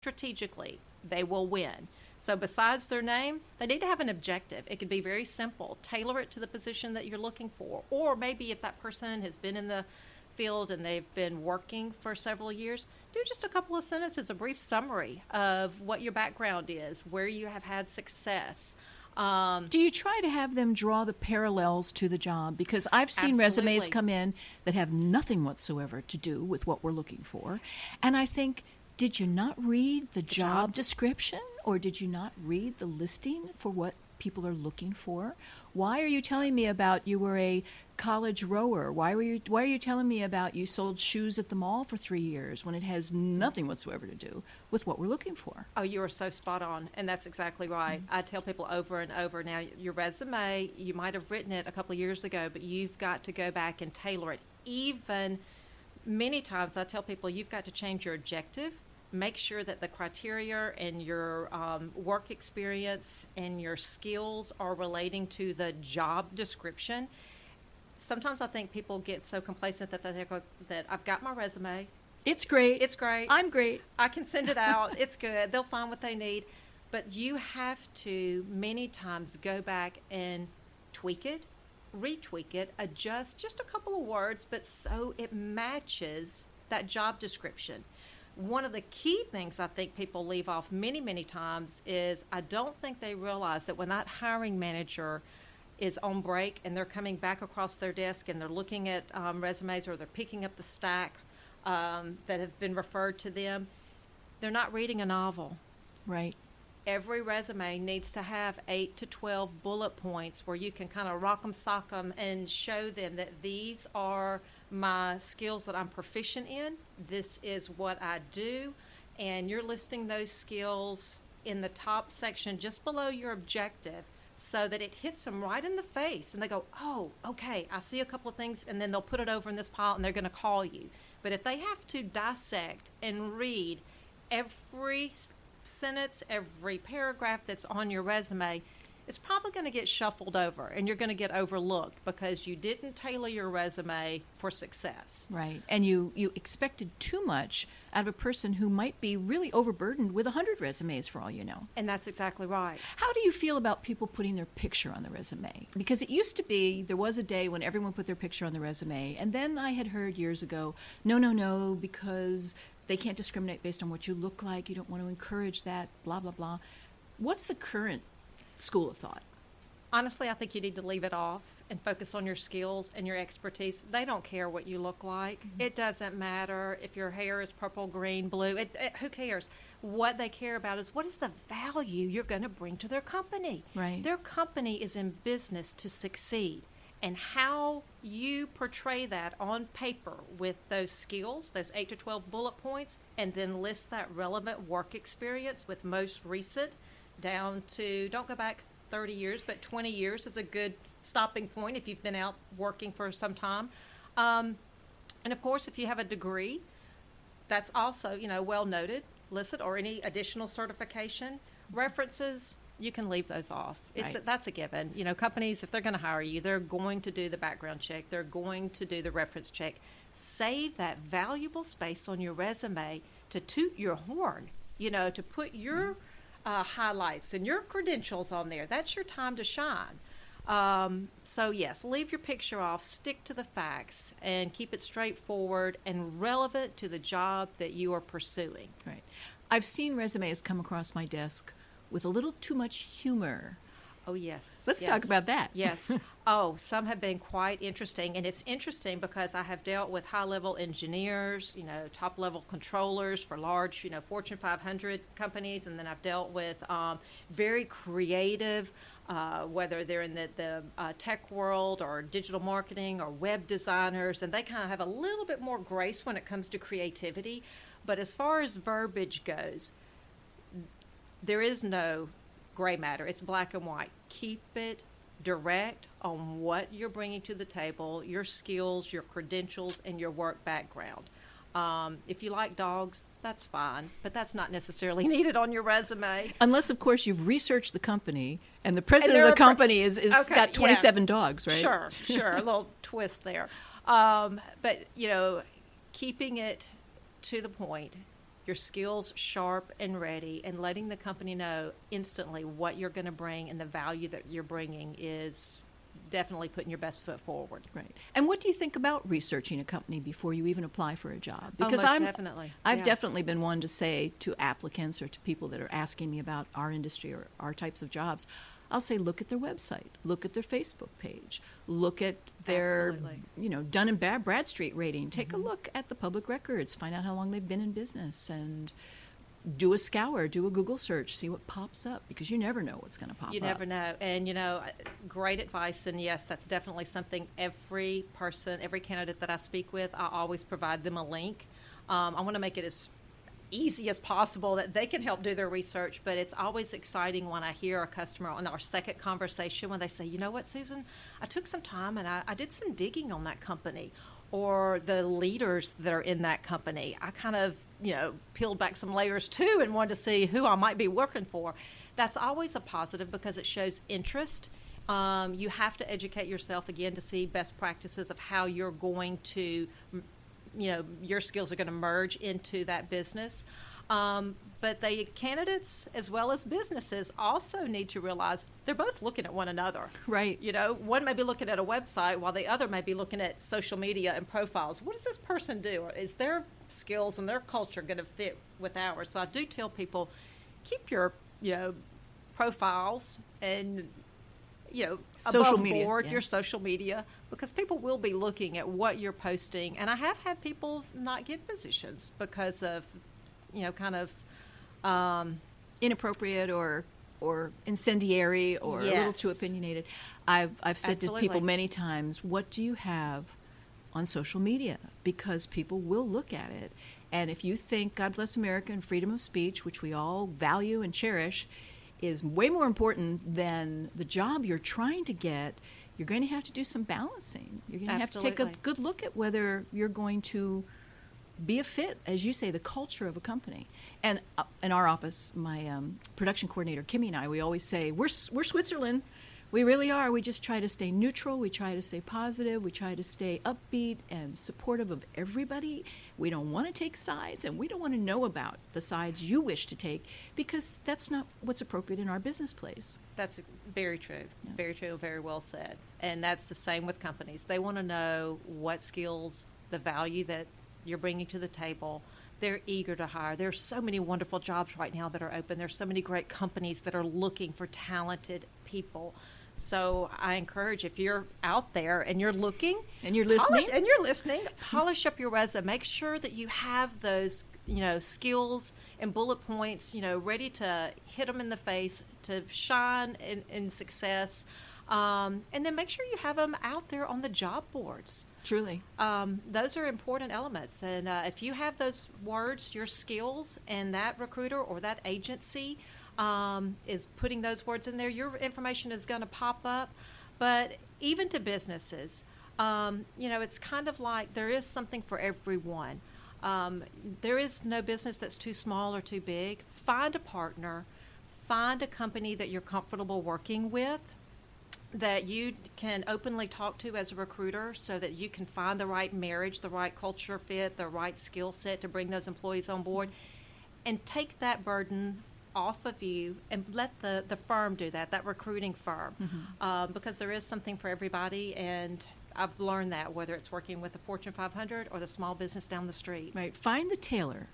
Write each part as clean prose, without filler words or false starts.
strategically, they will win. So besides their name, they need to have an objective. It could be very simple. Tailor it to the position that you're looking for. Or maybe if that person has been in the field and they've been working for several years, do just a couple of sentences, a brief summary of what your background is, where you have had success. Do you try to have them draw the parallels to the job? Because I've seen Absolutely. resumes come in that have nothing whatsoever to do with what we're looking for. And I think, did you not read the job description, or did you not read the listing for what people are looking for? Why are you telling me about you were a college rower? Why are you telling me about you sold shoes at the mall for 3 years when it has nothing whatsoever to do with what we're looking for? Oh, you are so spot on, and that's exactly right. I tell people over and over, now your resume, you might have written it a couple of years ago, but you've got to go back and tailor it. Even many times I tell people you've got to change your objective. Make sure that the criteria and your work experience and your skills are relating to the job description. Sometimes I think people get so complacent that they think that I've got my resume. It's great. It's great. I'm great. I can send it out. It's good. They'll find what they need. But you have to many times go back and tweak it, retweak it, adjust just a couple of words, but so it matches that job description. One of the key things I think people leave off many, many times is I don't think they realize that when that hiring manager is on break and they're coming back across their desk and they're looking at resumes, or they're picking up the stack that have been referred to them, they're not reading a novel. Right. Every resume needs to have 8 to 12 bullet points where you can kind of rock them, sock them, and show them that these are my skills that I'm proficient in. This is what I do. And you're listing those skills in the top section just below your objective so that it hits them right in the face. And they go, oh, okay, I see a couple of things. And then they'll put it over in this pile and they're going to call you. But if they have to dissect and read every sentence, every paragraph that's on your resume, it's probably going to get shuffled over and you're going to get overlooked because you didn't tailor your resume for success. Right. And you expected too much out of a person who might be really overburdened with 100 resumes for all you know. And that's exactly right. How do you feel about people putting their picture on the resume? Because it used to be, there was a day when everyone put their picture on the resume. And then I had heard years ago, no, because they can't discriminate based on what you look like. You don't want to encourage that, blah, blah, blah. What's the current school of thought? Honestly, I think you need to leave it off and focus on your skills and your expertise. They don't care what you look like. Mm-hmm. It doesn't matter if your hair is purple, green, blue. Who cares? What they care about is what is the value you're going to bring to their company. Right. Their company is in business to succeed. And how you portray that on paper with those skills, those 8 to 12 bullet points, and then list that relevant work experience with most recent down to, don't go back 30 years, but 20 years is a good stopping point if you've been out working for some time. And of course, if you have a degree, that's also, well noted, listed, or any additional certification. References, you can leave those off. That's a given. Companies, if they're going to hire you, they're going to do the background check. They're going to do the reference check. Save that valuable space on your resume to toot your horn, to put your highlights and your credentials on there. That's your time to shine. So yes, leave your picture off, stick to the facts, and keep it straightforward and relevant to the job that you are pursuing. Right. I've seen resumes come across my desk with a little too much humor. Oh, yes. Let's talk about that. Yes. Oh, some have been quite interesting. And it's interesting because I have dealt with high-level engineers, top-level controllers for large, Fortune 500 companies. And then I've dealt with very creative, whether they're in the tech world or digital marketing or web designers. And they kind of have a little bit more grace when it comes to creativity. But as far as verbiage goes, there is no gray matter. It's black and white. Keep it direct on what you're bringing to the table, your skills, your credentials, and your work background. If you like dogs, that's fine, but that's not necessarily needed on your resume. Unless, of course, you've researched the company, and the president of the company is okay, got 27 dogs, right? Sure, a little twist there. But, keeping it to the point, your skills sharp and ready, and letting the company know instantly what you're going to bring and the value that you're bringing is definitely putting your best foot forward. Right. And what do you think about researching a company before you even apply for a job? Because definitely. I've definitely been one to say to applicants or to people that are asking me about our industry or our types of jobs, I'll say, look at their website, look at their Facebook page, look at their, Dun and Bradstreet rating. Take a look at the public records, find out how long they've been in business, and do a scour, do a Google search, see what pops up, because you never know what's going to pop up. You never know. And, great advice. And, yes, that's definitely something every person, every candidate that I speak with, I always provide them a link. I want to make it as easy as possible that they can help do their research, but it's always exciting when I hear a customer on our second conversation when they say, you know what, Susan, I took some time and I did some digging on that company or the leaders that are in that company. I kind of, peeled back some layers too and wanted to see who I might be working for. That's always a positive because it shows interest. You have to educate yourself again to see best practices of how you're going to your skills are going to merge into that business. But the candidates as well as businesses also need to realize they're both looking at one another. Right. One may be looking at a website while the other may be looking at social media and profiles. What does this person do? Is their skills and their culture going to fit with ours? So I do tell people, keep your, profiles and social above media, board, your social media, because people will be looking at what you're posting. And I have had people not get positions because of, kind of inappropriate or incendiary or a little too opinionated. I've said Absolutely. to people many times, what do you have on social media? Because people will look at it. And if you think God bless America and freedom of speech, which we all value and cherish, is way more important than the job you're trying to get, you're going to have to do some balancing. You're going to have to take a good look at whether you're going to be a fit, as you say, the culture of a company. And in our office, my production coordinator, Kimmy, and I, we always say, we're Switzerland. We really are. We just try to stay neutral. We try to stay positive. We try to stay upbeat and supportive of everybody. We don't want to take sides, and we don't want to know about the sides you wish to take, because that's not what's appropriate in our business place. That's very true. Yeah. Very true. Very well said. And that's the same with companies. They want to know what skills, the value that you're bringing to the table. They're eager to hire. There's so many wonderful jobs right now that are open. There's so many great companies that are looking for talented people. So I encourage, if you're out there and you're looking and you're listening, polish up your resume. Make sure that you have those, skills and bullet points, ready to hit them in the face, to shine in success. And then make sure you have them out there on the job boards. Truly. Those are important elements. And if you have those words, your skills, and that recruiter or that agency is putting those words in there, your information is going to pop up. But even to businesses, it's kind of like there is something for everyone. There is no business that's too small or too big. Find a partner. Find a company that you're comfortable working with, that you can openly talk to as a recruiter, so that you can find the right marriage, the right culture fit, the right skill set to bring those employees on board, and take that burden off of you and let the firm do that recruiting firm, because there is something for everybody. And I've learned that, whether it's working with the Fortune 500 or the small business down the street. Right. Find the tailor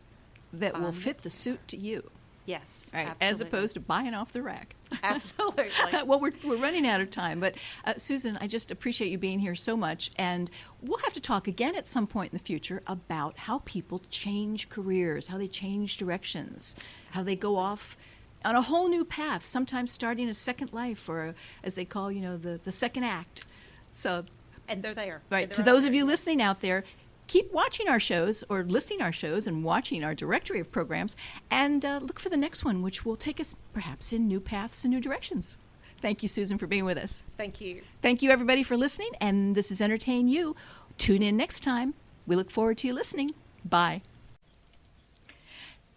that will fit the suit to you. Yes, right, absolutely. as opposed to buying off the rack. Absolutely. Well, we're running out of time, but Susan, I just appreciate you being here so much, and we'll have to talk again at some point in the future about how people change careers, how they change directions, how they go off on a whole new path, sometimes starting a second life, or as they call, the second act. So, and they're there. Right. To those of you listening out there, keep watching our shows or listening our shows and watching our directory of programs, and look for the next one, which will take us perhaps in new paths and new directions. Thank you, Susan, for being with us. Thank you. Thank you, everybody, for listening, and this is Entertain You. Tune in next time. We look forward to you listening. Bye.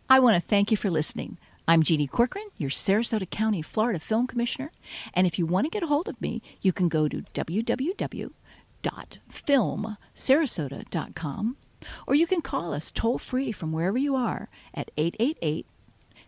I want to thank you for listening. I'm Jeannie Corcoran, your Sarasota County, Florida Film Commissioner, and if you want to get a hold of me, you can go to www.filmsarasota.com, Or you can call us toll-free from wherever you are at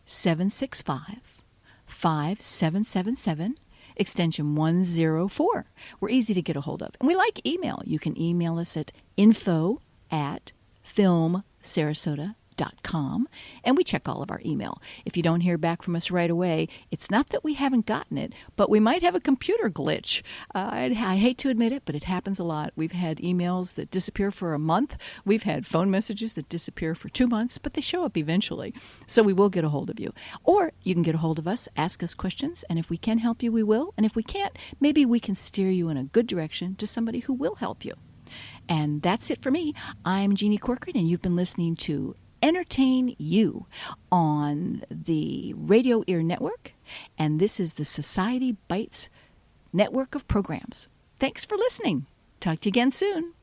888-765-5777, extension 104. We're easy to get a hold of. And we like email. You can email us at info@filmsarasota.com, and we check all of our email. If you don't hear back from us right away, it's not that we haven't gotten it, but we might have a computer glitch. I hate to admit it, but it happens a lot. We've had emails that disappear for a month. We've had phone messages that disappear for 2 months, but they show up eventually. So we will get a hold of you. Or you can get a hold of us, ask us questions, and if we can help you, we will. And if we can't, maybe we can steer you in a good direction to somebody who will help you. And that's it for me. I'm Jeannie Corcoran, and you've been listening to Entertain You on the Radio Ear Network, and this is the Society Bites network of programs. Thanks for listening. Talk to you again soon.